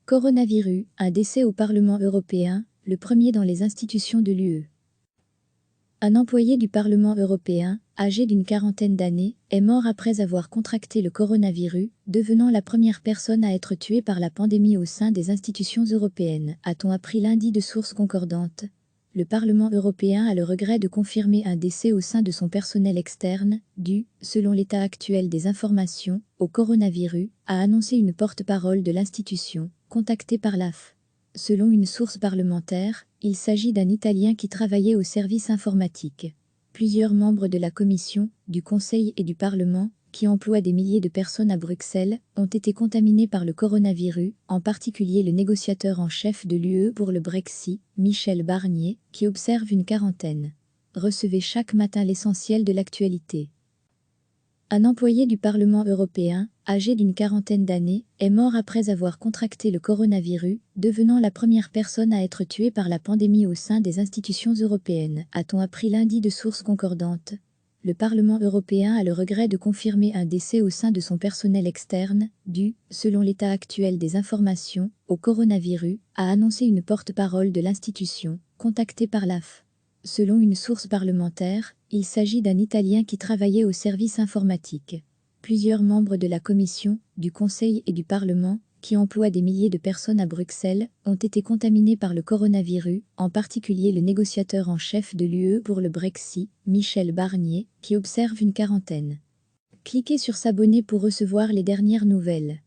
Coronavirus, un décès au Parlement européen, le premier dans les institutions de l'UE. Un employé du Parlement européen, âgé d'une quarantaine d'années, est mort après avoir contracté le coronavirus, devenant la première personne à être tuée par la pandémie au sein des institutions européennes, a-t-on appris lundi de sources concordantes. Le Parlement européen a le regret de confirmer un décès au sein de son personnel externe, dû, selon l'état actuel des informations, au coronavirus, a annoncé une porte-parole de l'institution, contactée par l'AF. Selon une source parlementaire, il s'agit d'un Italien qui travaillait au service informatique. Plusieurs membres de la Commission, du Conseil et du Parlement, qui emploient des milliers de personnes à Bruxelles, ont été contaminés par le coronavirus, en particulier le négociateur en chef de l'UE pour le Brexit, Michel Barnier, qui observe une quarantaine. Recevez chaque matin l'essentiel de l'actualité. Un employé du Parlement européen, âgé d'une quarantaine d'années, est mort après avoir contracté le coronavirus, devenant la première personne à être tuée par la pandémie au sein des institutions européennes, a-t-on appris lundi de sources concordantes. Le Parlement européen a le regret de confirmer un décès au sein de son personnel externe, dû, selon l'état actuel des informations, au coronavirus, a annoncé une porte-parole de l'institution, contactée par l'AF. Selon une source parlementaire, il s'agit d'un Italien qui travaillait au service informatique. Plusieurs membres de la Commission, du Conseil et du Parlement, qui emploient des milliers de personnes à Bruxelles, ont été contaminés par le coronavirus, en particulier le négociateur en chef de l'UE pour le Brexit, Michel Barnier, qui observe une quarantaine. Cliquez sur s'abonner pour recevoir les dernières nouvelles.